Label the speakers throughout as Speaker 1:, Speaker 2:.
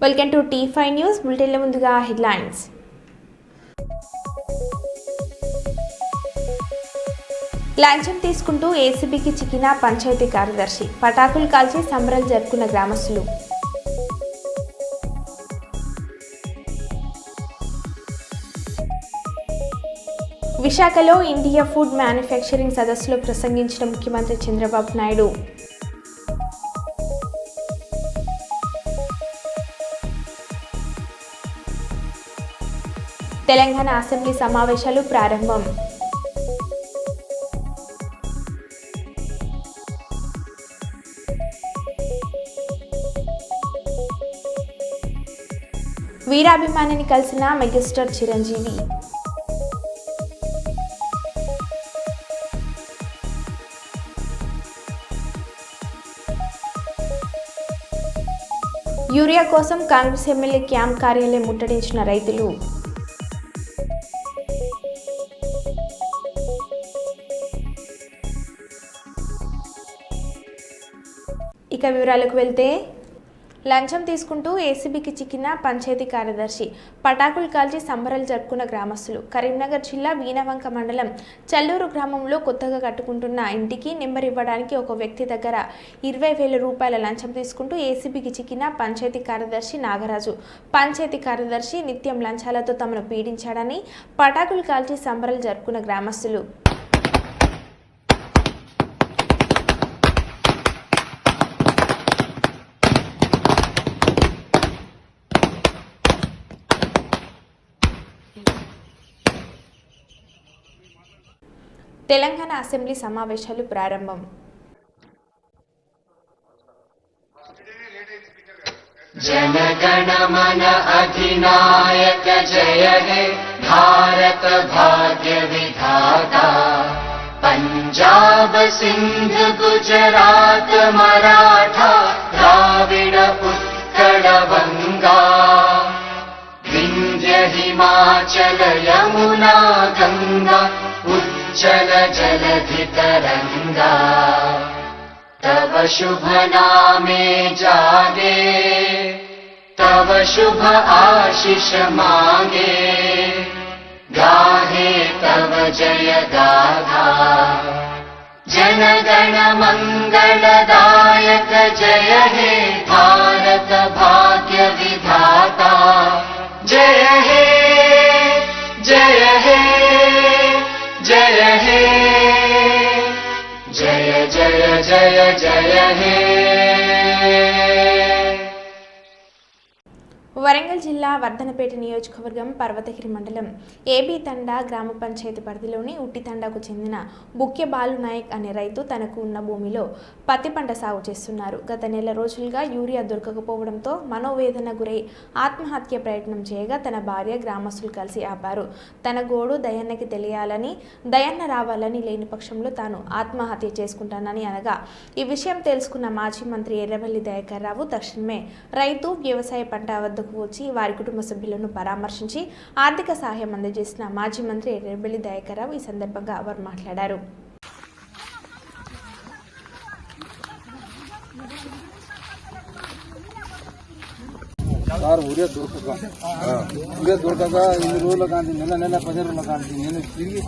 Speaker 1: Welcome to T5 news బులెటిన్ల ముందుగా headlines. లంచం తీసుకుంటూ ఏసీబీకి చిక్కిన పంచాయతీ కార్యదర్శి, పటాకులు కాల్చి సంబరాలు జరుపుకున్న గ్రామస్తులు. విశాఖలో ఇండియా ఫుడ్ మ్యానుఫ్యాక్చరింగ్ సదస్సులో ప్రసంగించిన ముఖ్యమంత్రి చంద్రబాబు నాయుడు. తెలంగాణ అసెంబ్లీ సమావేశాలు ప్రారంభం. వీరాభిమానిని కలిసిన మెగాస్టార్ చిరంజీవి. యూరియా కోసం కాంగ్రెస్ ఎమ్మెల్యే క్యాంప్ కార్యాలయం ముట్టడించిన రైతులు. ఇక వివరాలకు వెళ్తే, లంచం తీసుకుంటూ ఏసీబీకి చిక్కిన పంచాయతీ కార్యదర్శి, పటాకులు కాల్చి సంబరాలు జరుపుకున్న గ్రామస్తులు. కరీంనగర్ జిల్లా వీణవంక మండలం చల్లూరు గ్రామంలో కొత్తగా కట్టుకుంటున్న ఇంటికి నెంబర్ ఇవ్వడానికి ఒక వ్యక్తి దగ్గర 20,000 రూపాయల లంచం తీసుకుంటూ ఏసీబీకి చిక్కిన పంచాయతీ కార్యదర్శి నాగరాజు. పంచాయతీ కార్యదర్శి నిత్యం లంచాలతో తమను పీడించాడని పటాకులు కాల్చి సంబరాలు జరుపుకున్న గ్రామస్తులు. తెలంగాణ అసెంబ్లీ సమావేశాలు ప్రారంభం.
Speaker 2: జనగణ మన అధినాయక జయ హే భారత భాగ్య విధాత. పంజాబ్ సింధ్ గుజరాత్ మరాఠా ద్రావిడ ఉత్కళ వంగా. వింధ్య హిమాచల యమునా గంగా ఉజ్జల జలధి तरंगा. तव शुभ नामे जागे, तव शुभ आशीष मांगे. गाहे तव जय गाथा. जनगण मंगलदायक जय हे भारत भाग्य विधाता. जय हे जय हे जय हे जय जय जय जय हे.
Speaker 1: వరంగల్ జిల్లా వర్ధనపేట నియోజకవర్గం పర్వతగిరి మండలం ఏబీ తండా గ్రామ పంచాయతీ పరిధిలోని ఉట్టితండాకు చెందిన బుక్కె బాలు నాయక్ అనే రైతు తనకు ఉన్న భూమిలో పత్తి పంట సాగు చేస్తున్నారు. గత నెల రోజులుగా యూరియా దొరకకపోవడంతో మనోవేదన గురై ఆత్మహత్య ప్రయత్నం చేయగా తన భార్య గ్రామస్తులు కలిసి ఆపారు. తన గోడు దయన్నకి తెలియాలని, దయన్న రావాలని, లేని పక్షంలో తాను ఆత్మహత్య చేసుకుంటానని అనగా, ఈ విషయం తెలుసుకున్న మాజీ మంత్రి ఎర్రవెల్లి దయాకర్ రావు తక్షణమే రైతు వ్యవసాయ పంట వద్దకు వచ్చి వారి కుటుంబ సభ్యులను పరామర్శించి ఆర్థిక సహాయం అందజేసిన మాజీ మంత్రి ఎర్రబెల్లి దయాకర్ రావు ఈ సందర్భంగా వారు మాట్లాడారు.
Speaker 3: ఊరియా దొరకక ఇన్ని రోజులు కానీ నెల 10 రోజులు కానీ నేను తిరిగి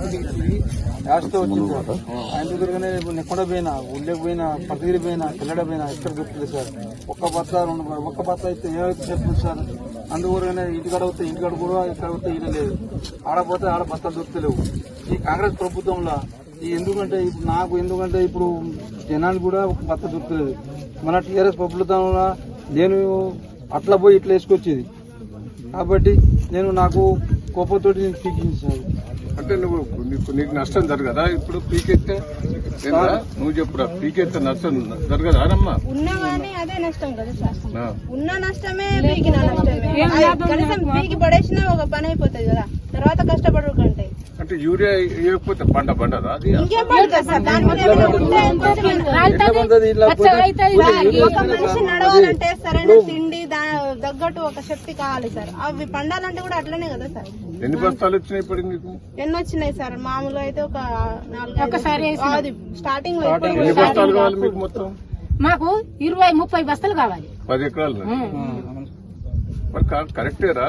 Speaker 3: లాస్ట్తో వచ్చింది సార్. ఆయన దగ్గరగానే ఎక్కడ పోయినా, ఊళ్ళకి పోయినా, పర్తిగిరి పోయినా, కిల్లడ పోయినా ఎక్కడ దొరుకుతుంది సార్. ఒక్క బత్త అయితే ఏమైతే చెప్తుంది సార్. అందువరగానే ఇంటికాడ వస్తే ఇంటికాడ కూడా, ఇక్కడ వస్తే ఈడ లేదు, ఆడపోతే ఆడ బత్తాలు దొరుకుతలేవు. ఈ కాంగ్రెస్ ప్రభుత్వంలో ఎందుకంటే ఇప్పుడు జనానికి కూడా ఒక బత్త దొరుకుతలేదు. మన టీఆర్ఎస్ ప్రభుత్వంలో నేను అట్లా పోయి ఇట్లా వేసుకొచ్చేది కాబట్టి నాకు కోపంతో నేను పీకించాను.
Speaker 4: అంటే నీకు నష్టం జరగదా? ఇప్పుడు పీకెత్తే నువ్వు చెప్పురా, పీకెత్తే నష్టం జరగదా అమ్మా?
Speaker 5: ఉన్నవానే అదే నష్టం కదా సార్. ఉన్న నష్టమే పీకిన నష్టమే. కనీసం పీకి పడేసినా ఒక పని అయిపోతుంది కదా, తర్వాత కష్టపడరు కంటే.
Speaker 4: అంటే యూరియా వేయకపోతే పంట పండదా? అది
Speaker 5: ఇంకేం పండుతుంది సార్. దాని మీద ఒక మనిషి నడవాలంటే సరైన తిండి తగ్గట్టు ఒక శక్తి కావాలి సార్. అవి పండాలంటే కూడా అట్లనే కదా సార్.
Speaker 4: ఎన్ని బస్తాలు వచ్చినాయి ఇప్పుడు నీకు?
Speaker 5: ఎన్ని వచ్చినాయి సార్? మామూలుగా అయితే ఒక 4 స్టార్టింగ్ లో.
Speaker 4: ఎన్ని బస్తాలు కావాలి మీకు మొత్తం?
Speaker 6: మాకు 20-30 బస్తాలు కావాలి.
Speaker 4: 10 ఎకరాలు. మరి కరెక్టేరా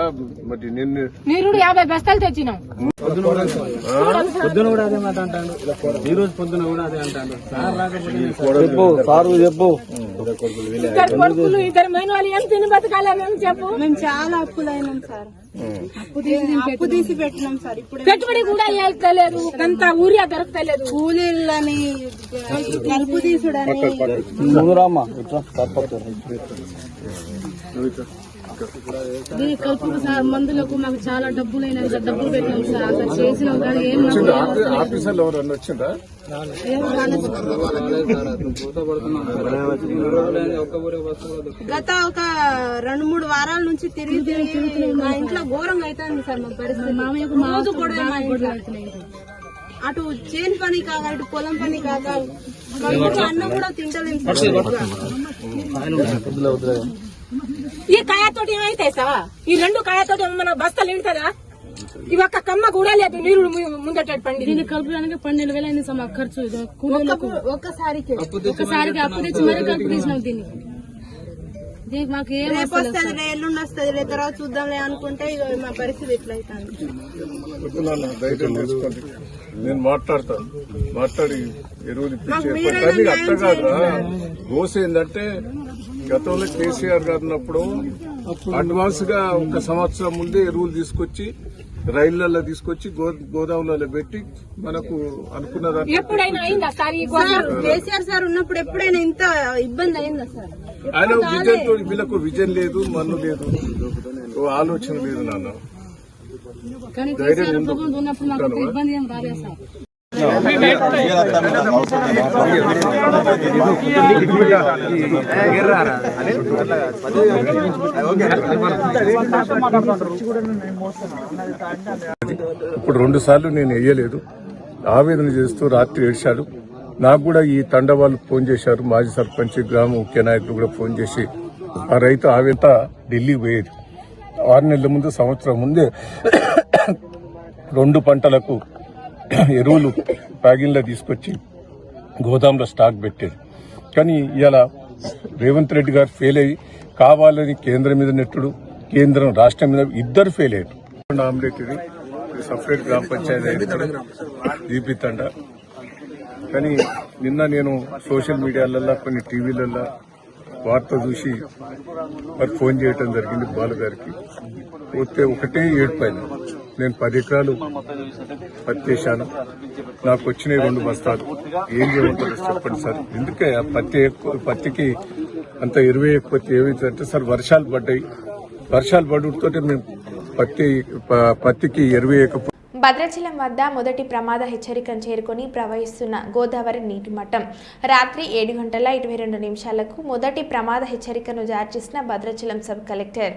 Speaker 4: మరి నిన్ను
Speaker 6: నీరు 50 బస్తాలు తెచ్చినాం.
Speaker 3: పొద్దున కూడా అదే మాట అంటాడు, ఈ రోజు పొద్దున కూడా అదే అంటాడు. సార్ రాకపోతే సారు చెప్పు,
Speaker 6: ఇద్దరు కొడుకులు, ఇద్దరు మెయిన్ వాళ్ళు ఏం తిని బతకాలి మేము చెప్పు.
Speaker 5: మేము చాలా అప్పులైనాం సార్, అప్పు తీసి పెట్టినాం సార్. ఇప్పుడు
Speaker 6: పెట్టుబడి కూడా వెళ్తలేదు, అంత ఊరియా దొరకలేదు,
Speaker 5: కూలీలని కలుపు తీసుడని
Speaker 3: ముందురామ్మా ఇట్లా
Speaker 6: కలుపు సార్. మందులకు మాకు చాలా డబ్బులైనా డబ్బులు పెట్టినాం సార్. అక్కడ చేసినాం కానీ ఏం
Speaker 4: ఆఫీసర్లు ఎవరన్నా వచ్చిందా?
Speaker 5: గత ఒక 2-3 వారాల నుంచి తిరిగి మా ఇంట్లో ఘోరంగా అవుతుంది సార్. మా పరిస్థితి రోజు కూడా మా ఇంట్లో అటు చేను పని కాక, ఇటు పొలం పని కాక, అన్నం కూడా తింటలేము సార్.
Speaker 6: ఈ కాయతోటి ఏమైతే సార్, ఈ 2 కాయతోటి మన బస్తాలు నిండుతుందా? ఇవి ఒక్క కమ్మ కూడా లేదు, నీరు ముందట పండి. దీన్ని కలుపుడానికి 12,000 అయింది సార్ మాకు ఖర్చు.
Speaker 5: ఒక్కసారికి
Speaker 6: అప్పు తెచ్చి మరీ కలుపు తీసినాం దీన్ని. దీనికి మాకు ఏం
Speaker 5: రేపు వస్తుంది, ఎల్లుండి వస్తుంది, తర్వాత చూద్దాంలే అనుకుంటే ఇక మా పరిస్థితి ఎట్లా అవుతుంది.
Speaker 4: ధైర్యం చేసుకోండి, నేను మాట్లాడి ఎరువులు ఇప్పించే అట్లా కాదురా. దోశ ఏంటంటే గతంలో కేసీఆర్ గారు ఉన్నప్పుడు అడ్వాన్స్ గా 1 సంవత్సరం ముందే ఎరువులు తీసుకొచ్చి రైళ్లలో తీసుకొచ్చి గోదాములలో పెట్టి మనకు అనుకున్న
Speaker 6: ఎప్పుడైనా అయిందా సార్?
Speaker 5: కేసీఆర్ సార్ ఉన్నప్పుడు ఎప్పుడైనా ఇంత ఇబ్బంది అయిందా సార్?
Speaker 4: ఆయన విజన్ తో, వీళ్ళకు విజన్ లేదు, మన్ను లేదు, ఆలోచన లేదు నాన్న. ధైర్యం
Speaker 6: ఉన్నప్పుడు మాకు ఇబ్బంది ఏం రాలేదు సార్.
Speaker 4: ఇప్పుడు 2 సార్లు నేను వేయలేదు, ఆవేదన చేస్తూ రాత్రి ఏడ్చాడు. నాకు కూడా ఈ తండ వాళ్ళు ఫోన్ చేశారు, మాజీ సర్పంచ్, గ్రామ ముఖ్య నాయకులు కూడా ఫోన్ చేసి ఆ రైతు ఆవేత ఢిల్లీ పోయేది. 6 నెలల ముందు, సంవత్సరం ముందే 2 పంటలకు ఎరువులు ప్యాగింగ్లో తీసుకొచ్చి గోదాంలో స్టాక్ పెట్టేది. కానీ ఇవాళ రేవంత్ రెడ్డి గారు ఫెయిల్ అయ్యి కావాలని కేంద్రం మీద నెట్టుడు, కేంద్రం రాష్ట్రం మీద ఇద్దరు ఫెయిల్ అయ్యారు. ఆమ్లెట్ ఇది సపరేట్ గ్రామ పంచాయతీ దీపి తండ. కానీ నిన్న నేను సోషల్ మీడియాలలో, కొన్ని టీవీలలో వార్త చూసి మరి ఫోన్ చేయటం జరిగింది బాలు గారికి. పోతే ఒకటే ఏడుపోయింది. నేను 10 ఎకరాలు పత్తి వేశాను, నాకు వచ్చినాయి 2 బస్తాలు. ఏం చేయమంటారు చెప్పండి సార్. ఎందుకే పత్తికి అంత ఎరువు ఎక్కువ ఏమైందంటే సార్, వర్షాలు పడ్డాయి. వర్షాలు పడుతుంటే మేము పత్తికి ఎరువు వేయకపోతే.
Speaker 1: భద్రాచలం వద్ద మొదటి ప్రమాద హెచ్చరికను చేరుకొని ప్రవహిస్తున్న గోదావరి నీటి మట్టం రాత్రి 7:22 మొదటి ప్రమాద హెచ్చరికను జారీ చేసిన భద్రాచలం సబ్ కలెక్టర్.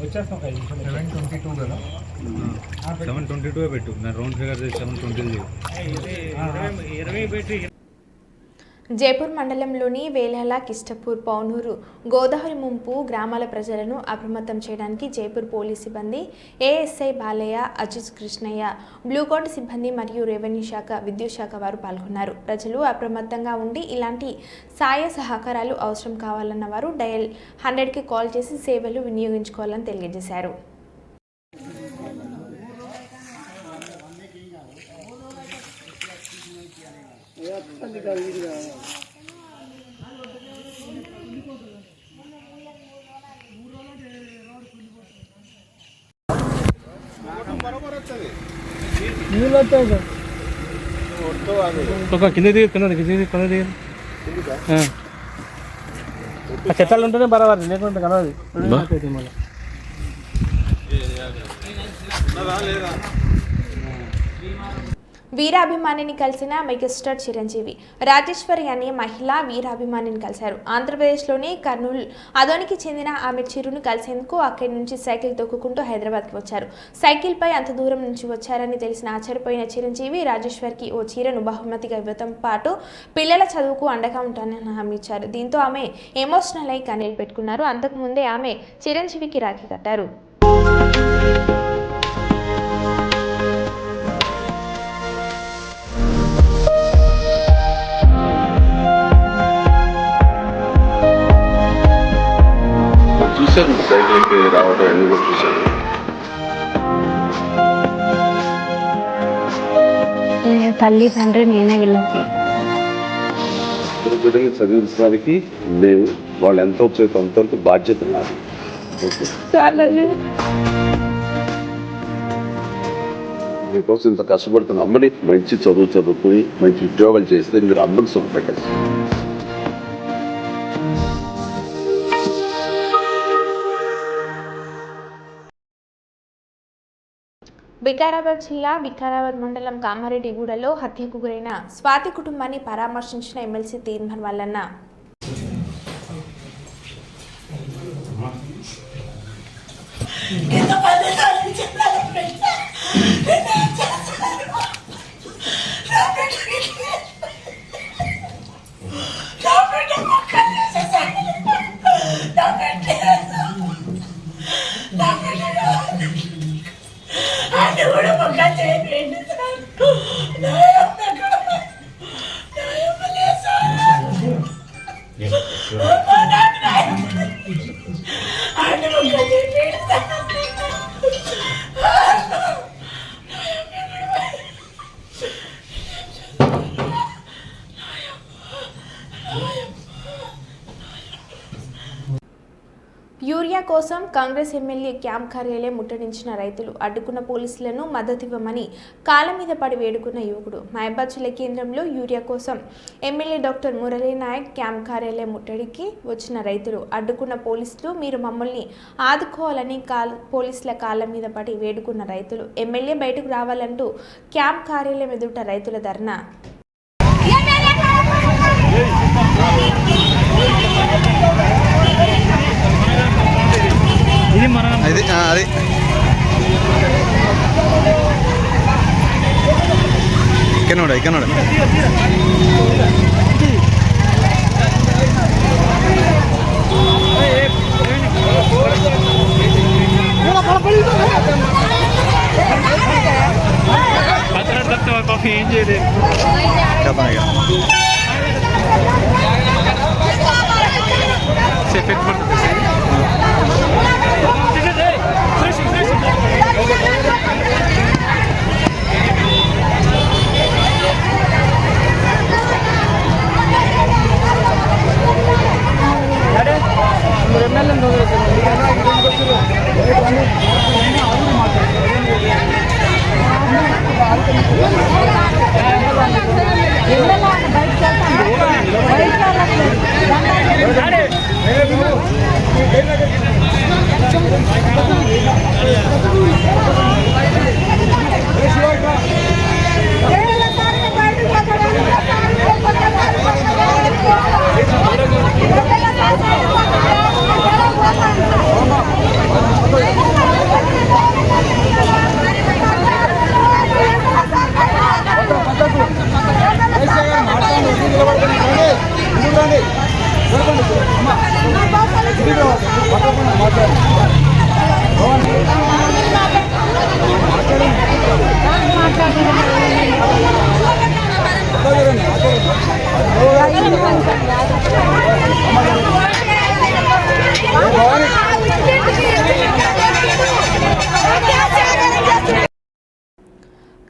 Speaker 7: వచ్చేస్తాం 7:22 కదా, 7:22 పెట్టు. నా రౌండ్ ఫిగర్ 7:20.
Speaker 1: జైపూర్ మండలంలోని వేలాల, కిష్టపూర్, పౌనూరు, గోదావరి ముంపు గ్రామాల ప్రజలను అప్రమత్తం చేయడానికి జైపూర్ పోలీస్ సిబ్బంది, ఏఎస్ఐ బాలయ్య, అజిత్ కృష్ణయ్య, బ్లూకోట్ సిబ్బంది మరియు రెవెన్యూ శాఖ, విద్యుత్ శాఖ వారు పాల్గొన్నారు. ప్రజలు అప్రమత్తంగా ఉండి ఇలాంటి సాయ సహకారాలు అవసరం కావాలన్న వారు డయల్ 100కి కాల్ చేసి సేవలు వినియోగించుకోవాలని తెలియజేశారు.
Speaker 3: చెట్టాలు ఉంటేనే బరాబర్, లేకుంటే కనది.
Speaker 1: వీరాభిమానిని కలిసిన మెగాస్టార్ చిరంజీవి. రాజేశ్వరి అనే మహిళ వీరాభిమానిని కలిశారు. ఆంధ్రప్రదేశ్లోని కర్నూలు అదోనికి చెందిన ఆమె చిరును కలిసేందుకు అక్కడి నుంచి సైకిల్ తొక్కుకుంటూ హైదరాబాద్కి వచ్చారు. సైకిల్పై అంత దూరం నుంచి వచ్చారని తెలిసిన ఆశ్చర్యపోయిన చిరంజీవి రాజేశ్వరికి ఓ చీరను బహుమతిగా ఇవ్వడంతో పాటు పిల్లల చదువుకు అండగా ఉంటానని హామీ ఇచ్చారు. దీంతో ఆమె ఎమోషనల్ అయి కన్నీళ్లు పెట్టుకున్నారు. అంతకుముందే ఆమె చిరంజీవికి రాఖీ కట్టారు.
Speaker 8: చూశాను, సైకిల్కి రావడం అన్ని కూడా చూశాను.
Speaker 9: తల్లి తండ్రి నేనే వీళ్ళకి
Speaker 8: బిడ్డల్ని చదివించడానికి మేము వాళ్ళు ఎంత ఉపయోగం అంతవరకు బాధ్యత నాది. మీకోసం ఇంత కష్టపడుతున్న అమ్మని మంచి చదువుకుని మంచి ఉద్యోగాలు చేస్తే మీరు అందరూ సుఖపెట్టారు.
Speaker 1: వికారాబాద్ జిల్లా వికారాబాద్ మండలం కామారెడ్డిగూడలో హత్యకు గురైన స్వాతి కుటుంబాన్ని పరామర్శించిన ఎమ్మెల్సీ తీర్మాన్ వల్లన్న. యూరియా కోసం కాంగ్రెస్ ఎమ్మెల్యే క్యాంప్ కార్యాలయం ముట్టడించిన రైతులు, అడ్డుకున్న పోలీసులను మద్దతివ్వమని కాళ్ళ మీద పడి వేడుకున్న యువకుడు. మహబాద్ జిల్లా కేంద్రంలో యూరియా కోసం MLA doctor Murali Naik camp కార్యాలయం ముట్టడికి వచ్చిన రైతులు, అడ్డుకున్న పోలీసులు మీరు మమ్మల్ని ఆదుకోవాలని పోలీసుల కాళ్ళ మీద పడి వేడుకున్న రైతులు, ఎమ్మెల్యే బయటకు రావాలంటూ క్యాంప్ కార్యాలయం ఎదుట రైతుల ధర్నా.
Speaker 3: అది ఇక్కడ
Speaker 7: ఏం చేయలేదు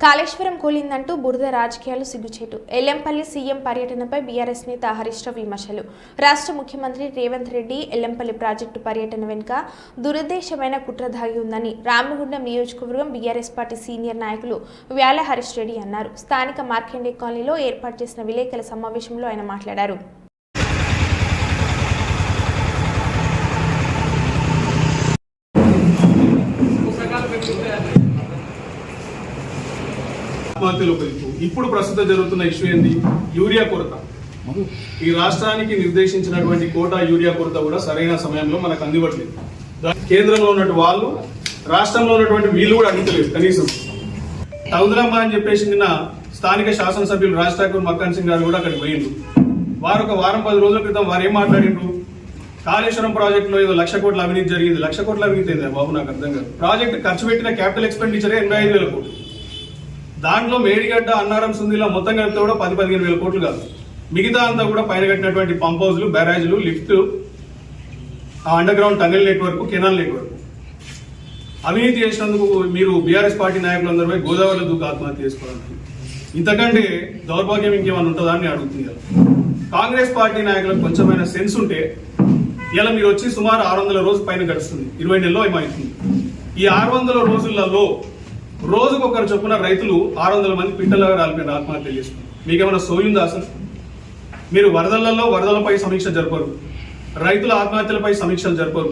Speaker 1: కాళేశ్వరం కూలిందంటూ బురద రాజకీయాలు సిగ్గుచేటు. ఎల్లంపల్లి సీఎం పర్యటనపై బీఆర్ఎస్ నేత హరీష్ రావు విమర్శలు. రాష్ట్ర ముఖ్యమంత్రి రేవంత్ రెడ్డి ఎల్లంపల్లి ప్రాజెక్టు పర్యటన వెనుక దురుద్దేశమైన కుట్ర దాగి ఉందని రామగుండం నియోజకవర్గం బీఆర్ఎస్ పార్టీ సీనియర్ నాయకులు వ్యాల హరీష్ రెడ్డి అన్నారు. స్థానిక మార్కండే కాలనీలో ఏర్పాటు చేసిన విలేకరుల సమావేశంలో ఆయన మాట్లాడారు.
Speaker 10: ఇప్పుడు ప్రస్తుతం జరుగుతున్న ఇష్యూ ఏంది? యూరియా కొరత. ఈ రాష్ట్రానికి నిర్దేశించినటువంటి కోటా యూరియా కొరత కూడా సరైన సమయంలో మనకు అందివ్వట్లేదు. కేంద్రంలో ఉన్నటువంటి వాళ్ళు రాష్ట్రంలో ఉన్నటువంటి వీళ్ళు కూడా అందించలేదు. కనీసం తౌదలమ్మ అని చెప్పేసి నిన్న స్థానిక శాసనసభ్యులు రాజ్ ఠాకూర్ మక్కన్ సింగ్ గారు కూడా అక్కడికి పోయిండ్రు. వారు ఒక వారం 10 రోజుల క్రితం వారు ఏం మాట్లాడిండ్రు? కాళేశ్వరం ప్రాజెక్టులో ఏదో 1,00,000 కోట్ల అవినీతి జరిగింది. 1,00,000 కోట్ల అవినీతి ఏందా బాబు? నాకు అర్థం కాదు. ప్రాజెక్టు ఖర్చు పెట్టిన క్యాపిటల్ ఎక్స్పెండిచరే 85,000 కోట్లు. దాంట్లో మేడిగడ్డ, అన్నారం, సుందిలా మొత్తం కలిపితే కూడా 10-15,000 కోట్లు కాదు. మిగతా అంతా కూడా పైన కట్టినటువంటి పంప్ హౌస్లు, బ్యారేజ్లు, లిఫ్ట్, ఆ under ground tunnel network, canal network. అవినీతి చేసినందుకు మీరు బీఆర్ఎస్ పార్టీ నాయకులందరూ పోయి గోదావరిలో దూకు ఆత్మహత్య చేసుకోవాలని, ఇంతకంటే దౌర్భాగ్యం ఇంకేమైనా ఉంటుందా అని అడుగుతుంది కదా. కాంగ్రెస్ పార్టీ నాయకులకు కొంచెమైనా సెన్స్ ఉంటే ఇలా మీరు వచ్చి సుమారు 600 రోజుల పైన గడుస్తుంది, 20 నెలలో ఏమవుతుంది. ఈ 600 రోజులలో రోజుకొకరు చొప్పున రైతులు 600 మంది పిట్టలుగా రాలిపోయిన ఆత్మహత్య చేసుకున్నారు. మీకేమైనా సోయుందా అసలు? మీరు వరదలపై సమీక్ష జరపరు, రైతుల ఆత్మహత్యలపై సమీక్షలు జరపరు,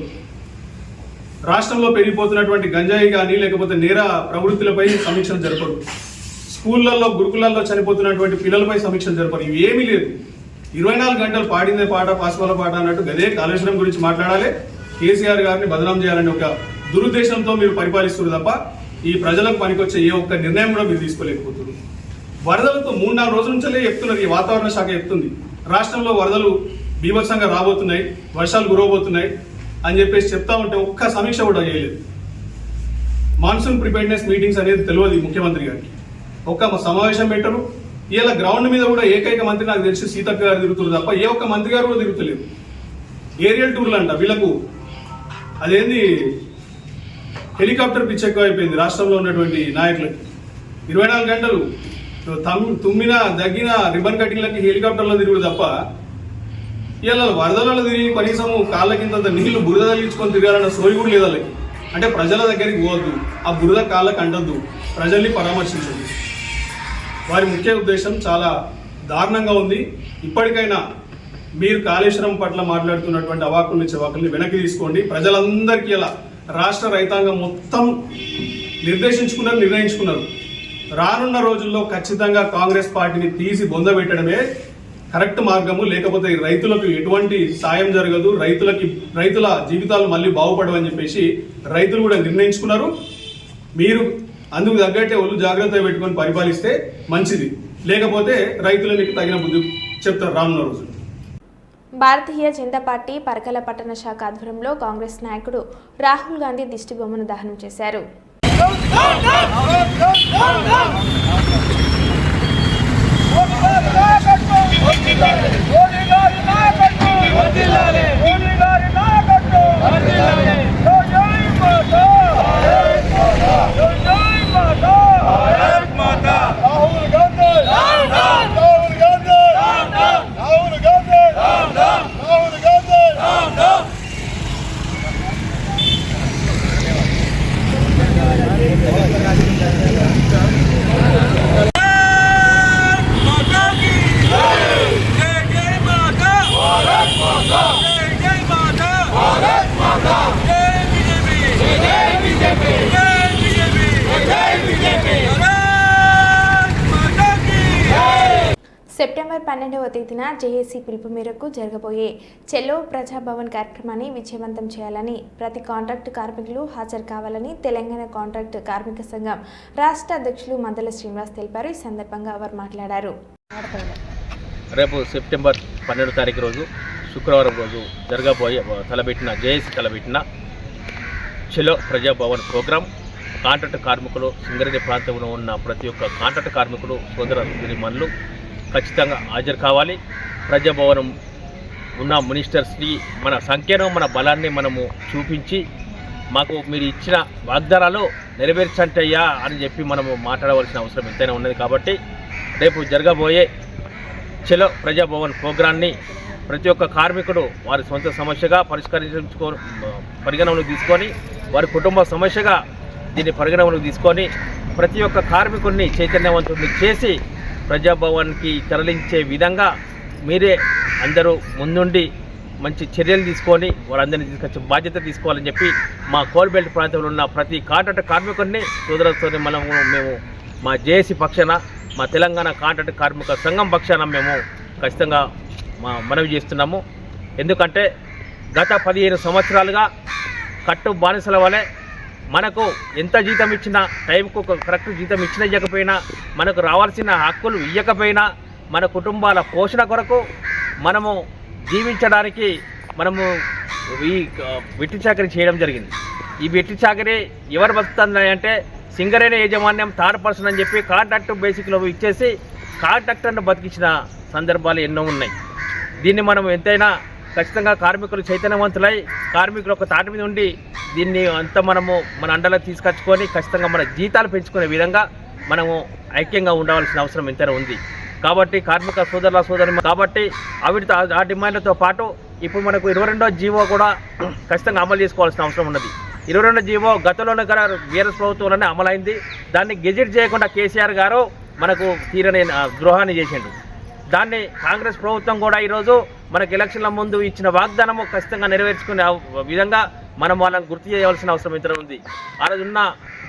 Speaker 10: రాష్ట్రంలో పెరిగిపోతున్నటువంటి గంజాయి కానీ లేకపోతే నేర ప్రవృత్తులపై సమీక్షలు జరపరు, స్కూళ్లలో గురుకులాల్లో చనిపోతున్నటువంటి పిల్లలపై సమీక్షలు జరపరు. ఇవి ఏమీ లేదు. 24 గంటలు పాడిందే పాట పాస్వాల పాట అన్నట్టు గదే కాళేశ్వరం గురించి మాట్లాడాలి, కేసీఆర్ గారిని బదనాం చేయాలని ఒక దురుద్దేశంతో మీరు పరిపాలిస్తున్నారు తప్ప ఈ ప్రజలకు పనికొచ్చే ఏ ఒక్క నిర్ణయం కూడా మీరు తీసుకోలేకపోతున్నారు. వరదలతో 3-4 రోజుల నుంచే చెప్తున్నారు, ఈ వాతావరణ శాఖ చెప్తుంది రాష్ట్రంలో వరదలు బీభత్సంగా రాబోతున్నాయి, వర్షాలు కురవబోతున్నాయి అని చెప్పేసి చెప్తా ఉంటే ఒక్క సమీక్ష కూడా చేయలేదు. మాన్సూన్ ప్రిపేర్నెస్ మీటింగ్స్ అనేది తెలియదు ముఖ్యమంత్రి గారికి, ఒక్క సమావేశం పెట్టరు. ఇలా గ్రౌండ్ మీద కూడా ఏకైక మంత్రి నాకు తెలిసి సీతక్క గారు తిరుగుతున్నారు తప్ప ఏ ఒక్క మంత్రి గారు కూడా తిరుగుతలేరు. ఏరియల్ టూర్లు అంట వీళ్ళకు, అదేంది హెలికాప్టర్ పిచ్ ఎక్కువ అయిపోయింది రాష్ట్రంలో ఉన్నటువంటి నాయకులకి. 24 గంటలు తుమ్మిన దగ్గిన రిబన్ కటింగ్లకి హెలికాప్టర్లో తిరుగుడు తప్ప ఇలా వరదలలో తిరిగి కనీసం కాళ్ళ కింద నీళ్లు బురద తగిలించుకొని తిరగాలన్న సోయి కూడా లేదు వాళ్ళకి. అంటే ప్రజల దగ్గరికి పోవద్దు, ఆ బురద కాళ్ళకి అంటద్దు, ప్రజల్ని పరామర్శించద్దు. వారి ముఖ్య ఉద్దేశం చాలా దారుణంగా ఉంది. ఇప్పటికైనా మీరు కాళేశ్వరం పట్ల మాట్లాడుతున్నటువంటి అవాకుల్ని చెవాకుల్ని వెనక్కి తీసుకోండి. ప్రజలందరికీ ఇలా రాష్ట్ర రైతాంగం మొత్తం నిర్ణయించుకున్నారు. రానున్న రోజుల్లో ఖచ్చితంగా కాంగ్రెస్ పార్టీని తీసి బొందబెట్టడమే కరెక్ట్ మార్గము, లేకపోతే రైతులకు ఎటువంటి సాయం జరగదు, రైతుల జీవితాలు మళ్ళీ బాగుపడవని చెప్పేసి రైతులు కూడా నిర్ణయించుకున్నారు. మీరు అందుకు తగ్గట్టే ఒళ్ళు జాగ్రత్త పెట్టుకొని పరిపాలిస్తే మంచిది, లేకపోతే రైతులు మీకు తగిన బుద్ధి చెప్తారు రానున్న రోజులు.
Speaker 1: భారతీయ జనతా పార్టీ పరకాల పట్టణ శాఖ ఆధ్వర్యంలో కాంగ్రెస్ నాయకుడు రాహుల్ గాంధీ దిష్టి బొమ్మను దహనం చేశారు. సెప్టెంబర్ 12వ తేదీన జేఏసీ పిలుపు మేరకు జరగబోయే చెలో ప్రజాభవన్ కార్యక్రమాన్ని విజయవంతం చేయాలని, ప్రతి కాంట్రాక్టు కార్మికులు హాజరు కావాలని తెలంగాణ కాంట్రాక్టు కార్మిక సంఘం రాష్ట్ర అధ్యక్షులు మందల శ్రీనివాస్ తెలిపారు. ఈ సందర్భంగా వారు మాట్లాడారు.
Speaker 11: రేపు సెప్టెంబర్ 12వ తారీఖు రోజు శుక్రవారం రోజు జరగబోయే జేఏసీ తలబెట్టిన చెలో ప్రజాభవన్ ప్రోగ్రాం కాంట్రాక్టు కార్మికులు, సింగరేణి ప్రాంతంలో ఉన్న ప్రతి ఒక్క కాంట్రాక్టు కార్మికులు సోదర సోదరీమణులు ఖచ్చితంగా హాజరు కావాలి. ప్రజాభవనం ఉన్న మినిస్టర్స్ని మన సంఖ్యను, మన బలాన్ని మనము చూపించి మాకు మీరు ఇచ్చిన వాగ్దానాలు నెరవేర్చంటయ్యా అని చెప్పి మనము మాట్లాడవలసిన అవసరం ఎంతైనా ఉన్నది. కాబట్టి రేపు జరగబోయే చెలో ప్రజాభవన్ ప్రోగ్రాన్ని ప్రతి ఒక్క కార్మికుడు వారి సొంత సమస్యగా పరిగణనలోకి తీసుకొని, వారి కుటుంబ సమస్యగా దీన్ని పరిగణనలోకి తీసుకొని ప్రతి ఒక్క కార్మికుడిని చైతన్యవంతుడిని చేసి ప్రజాభవన్కి తరలించే విధంగా మీరే అందరూ ముందుండి మంచి చర్యలు తీసుకొని వారందరినీ తీసుకొచ్చే బాధ్యత తీసుకోవాలని చెప్పి మా కోల్బెల్ట్ ప్రాంతంలో ఉన్న ప్రతి కాంట్రాక్టు కార్మికుడిని సోదరులతో మేము మా జేఏసీ పక్షాన, మా తెలంగాణ కాంట్రాక్టు కార్మిక సంఘం పక్షాన మేము ఖచ్చితంగా మనవి చేస్తున్నాము. ఎందుకంటే గత 15 సంవత్సరాలుగా కట్టు బానిసల వలె మనకు ఎంత జీతం ఇచ్చినా, టైంకు కరెక్ట్ జీతం ఇచ్చినా ఇవ్వకపోయినా, మనకు రావాల్సిన హక్కులు ఇవ్వకపోయినా, మన కుటుంబాల పోషణ కొరకు మనము జీవించడానికి మనము ఈ వెట్టి చాకరీ చేయడం జరిగింది. ఈ వెట్టి చాకరీ ఎవరు బతుకుతుంది అంటే సింగరేణి యాజమాన్యం థర్డ్ పర్సన్ అని చెప్పి కాంట్రాక్ట్ బేసిక్లో ఇచ్చేసి కాంట్రాక్టర్ను బతికించిన సందర్భాలు ఎన్నో ఉన్నాయి. దీన్ని మనం ఎంతైనా ఖచ్చితంగా కార్మికులు చైతన్యవంతులై కార్మికులు ఒక తాటి మీద ఉండి దీన్ని అంతా మనము మన అండలో తీసుకొచ్చుకొని ఖచ్చితంగా మన జీతాలు పెంచుకునే విధంగా మనము ఐక్యంగా ఉండవలసిన అవసరం ఎంతైనా ఉంది. కాబట్టి కార్మిక సోదరి కాబట్టి ఆ డిమాండ్లతో పాటు ఇప్పుడు మనకు 22వ జీవో కూడా ఖచ్చితంగా అమలు చేసుకోవాల్సిన అవసరం ఉన్నది. 22వ జీవో గతంలోనే కూడా బీఆర్ఎస్ ప్రభుత్వంలోనే అమలైంది. దాన్ని గెజెట్ చేయకుండా కేసీఆర్ గారు మనకు తీరని ద్రోహాన్ని చేసిండు. దాన్ని కాంగ్రెస్ ప్రభుత్వం కూడా ఈరోజు మనకు ఎలక్షన్ల ముందు ఇచ్చిన వాగ్దానము ఖచ్చితంగా నెరవేర్చుకునే విధంగా మనం వాళ్ళని గుర్తు చేయవలసిన అవసరం ఎంత ఉంది. ఆ రోజు ఉన్న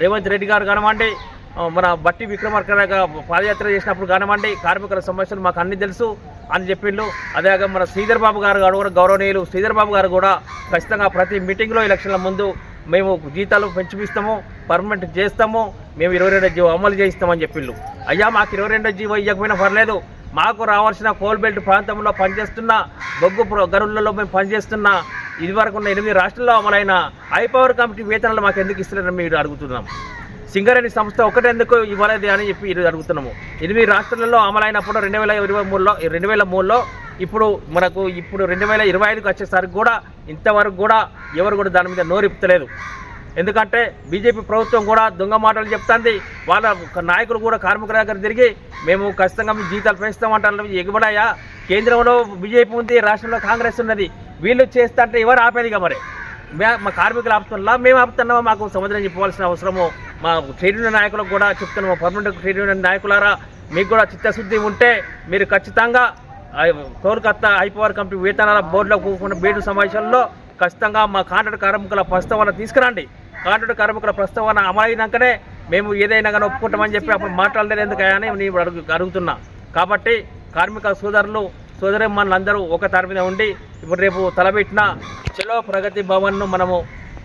Speaker 11: రేవంత్ రెడ్డి గారు కానివ్వండి, మన బట్టి విక్రమార్క పాదయాత్ర చేసినప్పుడు కానివ్వండి, కార్మికుల సమస్యలు మాకు అన్ని తెలుసు అని చెప్పిండు. అదేగా మన శ్రీధర్ బాబు గారు కూడా గౌరవనీయులు శ్రీధర్ బాబు గారు కూడా ఖచ్చితంగా ప్రతి మీటింగ్లో ఎలక్షన్ల ముందు మేము జీతాలు పెంచిపిస్తాము, పర్మనెంట్ చేస్తాము, మేము 22వ జీవో అమలు చేయిస్తామని చెప్పిండు. అయ్యా మాకు 22వ జీవో ఇవ్వకపోయినా పర్లేదు, మాకు రావాల్సిన కోల్బెల్ట్ ప్రాంతంలో పనిచేస్తున్న బొగ్గు గనులలో మేము పనిచేస్తున్న ఇదివరకు ఉన్న 8 రాష్ట్రాల్లో అమలైన హై పవర్ కమిటీ వేతనాలు మాకు ఎందుకు ఇస్తున్నారని మీరు అడుగుతున్నాం. సింగరేణి సంస్థ ఒకటెందుకు ఇవ్వలేదు అని చెప్పి ఈరోజు అడుగుతున్నాము. 8 రాష్ట్రాలలో అమలైనప్పుడు 2023లో ఇప్పుడు మనకు 2025కి వచ్చేసరికి కూడా ఇంతవరకు కూడా ఎవరు కూడా దాని మీద నోరిప్పుతలేదు. ఎందుకంటే బీజేపీ ప్రభుత్వం కూడా దొంగ మాటలు చెప్తుంది. వాళ్ళ నాయకులు కూడా కార్మికుల దగ్గర తిరిగి మేము ఖచ్చితంగా మీ జీతాలు పెంచుతామంటారు. ఎగుబడాయా? కేంద్రంలో బీజేపీ ఉంది, రాష్ట్రంలో కాంగ్రెస్ ఉన్నది. వీళ్ళు చేస్తా అంటే ఎవరు ఆపేదిగా? మరి మా కార్మికులు ఆపుతున్నా, మేము ఆపుతున్నామా? మాకు సమాధానం చెప్పవలసిన అవసరము మా ట్రేడ్ యూనియన్ నాయకులకు కూడా చెప్తున్నాము. పర్మనెంట్ ట్రేడ్ యూనియన్ నాయకులారా, మీకు కూడా చిత్తశుద్ధి ఉంటే మీరు ఖచ్చితంగా కోల్కత్తా హై పవర్ కమిటీ వేతనాల బోర్డులో కూర్చున్న బీడు సమావేశంలో ఖచ్చితంగా మా కాంట్రాక్ట్ కార్మికుల ప్రస్తావన తీసుకురండి. కాంట్రాక్ట్ కార్మికుల ప్రస్తావన అమలైనాకనే మేము ఏదైనా కానీ ఒప్పుకుంటామని చెప్పి అప్పుడు మాట్లాడలేదు ఎందుకని నేను అడుగుతున్నా. కాబట్టి కార్మిక సోదరిమణులందరూ ఒక తారి మీద ఉండి ఇప్పుడు రేపు తలపెట్టిన చలో ప్రగతి భవన్ను మనము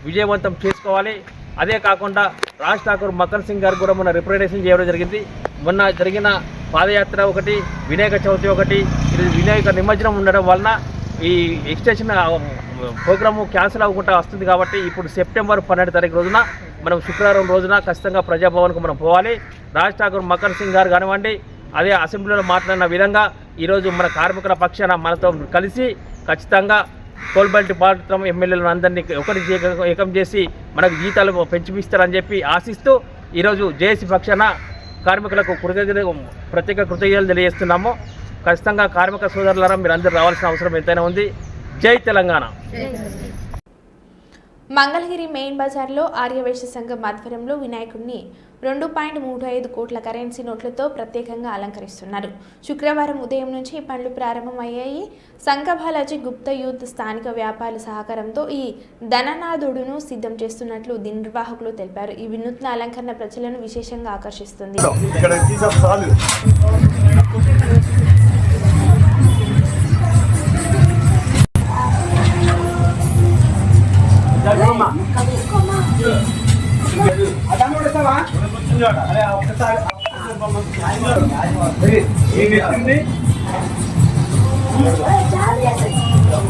Speaker 11: విజయవంతం చేసుకోవాలి. అదే కాకుండా రాజ్ ఠాకూర్ మక్కన్ సింగ్ గారు కూడా మొన్న రిప్రజెంటేషన్ చేయడం జరిగింది. మొన్న జరిగిన పాదయాత్ర ఒకటి, వినాయక చవితి ఒకటి, ఇది వినాయక నిమజ్జనం ఉండడం వలన ఈ ఎక్స్టెన్షన్ ప్రోగ్రాము క్యాన్సిల్ అవ్వకుండా వస్తుంది. కాబట్టి ఇప్పుడు సెప్టెంబర్ 12వ తారీఖు రోజున మనం శుక్రవారం రోజున ఖచ్చితంగా ప్రజాభవన్కు మనం పోవాలి. రాజ్ ఠాకూర్ మక్కన్ సింగ్ గారు కానివ్వండి, అదే అసెంబ్లీలో మాట్లాడిన విధంగా ఈరోజు మన కార్మికుల పక్షాన మనతో కలిసి ఖచ్చితంగా కోల్బెల్ట్ పాత్రం ఎమ్మెల్యేలను అందరినీ ఏకం చేసి మనకు జీతాలు పెంచిపిస్తారని చెప్పి ఆశిస్తూ ఈరోజు జేఏసీ పక్షాన కార్మికులకు ప్రత్యేక కృతజ్ఞతలు తెలియజేస్తున్నాము. ఖచ్చితంగా కార్మిక సోదరులారా మీరు అందరూ రావాల్సిన అవసరం ఎంతైనా ఉంది. జై తెలంగాణ.
Speaker 1: మంగళగిరి మెయిన్ బజార్లో ఆర్యవైశ్య సంఘం ఆధ్వర్యంలో వినాయకుడిని 2.35 కోట్ల కరెన్సీ నోట్లతో ప్రత్యేకంగా అలంకరిస్తున్నారు. శుక్రవారం ఉదయం నుంచి ఈ పనులు ప్రారంభమయ్యాయి. సంఘ బాలాజీ గుప్తా యూత్ స్థానిక వ్యాపారుల సహకారంతో ఈ ధననాథుడును సిద్ధం చేస్తున్నట్లు నిర్వాహకులు తెలిపారు. ఈ వినూత్న అలంకరణ ప్రజలను విశేషంగా ఆకర్షిస్తుంది.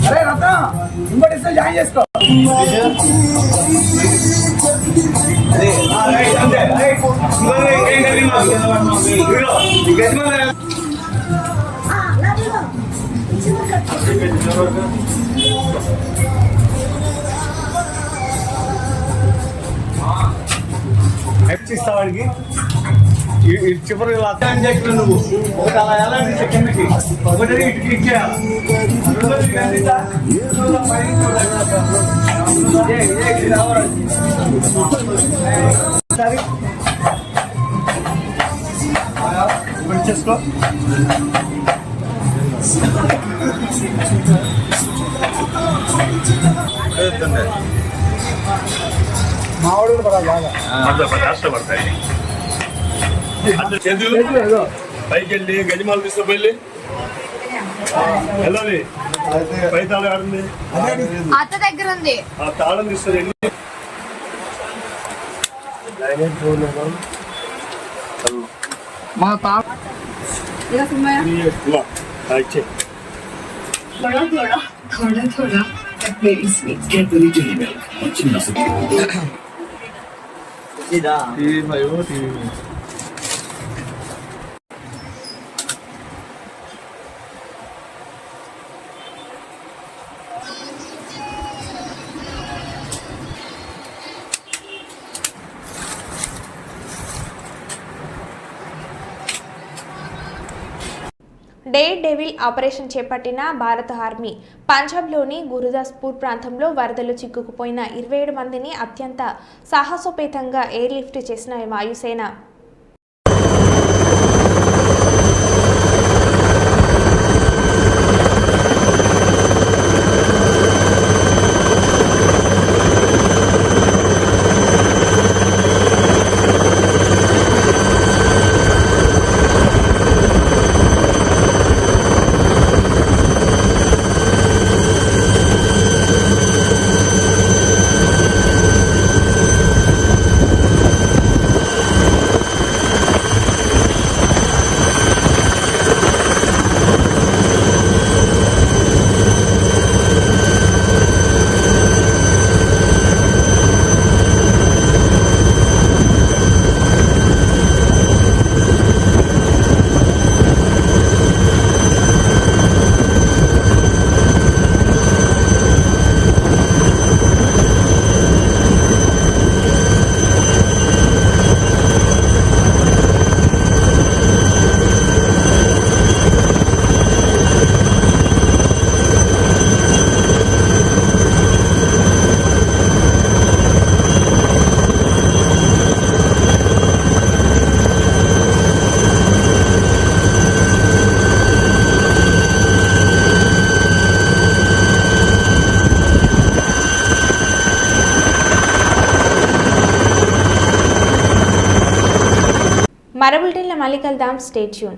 Speaker 3: అరే రత్న ఇంకోటి జాయిన్ చేసుకో.
Speaker 12: ఇస్తావాడికి చివరి నువ్వు ఒకటి అలా ఎలా సెకండ్కి ఒకటి ఇటు క్లిక్ చేయాలి. చేసుకో.
Speaker 3: మావాడు బాగా
Speaker 12: కష్టపడతాయి. పైకి వెళ్ళి గజమాలు తీసుకుపోయి వెళ్ళాలి. పై తాళం ఆడింది,
Speaker 9: అత్త దగ్గర ఉంది.
Speaker 12: ఆ తాళం తీసుకొని
Speaker 3: మా తాళ
Speaker 1: డేర్ డెవిల్ ఆపరేషన్ చేపట్టిన భారత ఆర్మీ పంజాబ్లోని గురుదాస్పూర్ ప్రాంతంలో వరదలు చిక్కుకుపోయిన 27 మందిని అత్యంత సాహసోపేతంగా ఎయిర్ లిఫ్ట్ చేసిన వాయుసేన మరో బులెటిన్లో మళ్ళీ కలుద్దాం. Stay tune.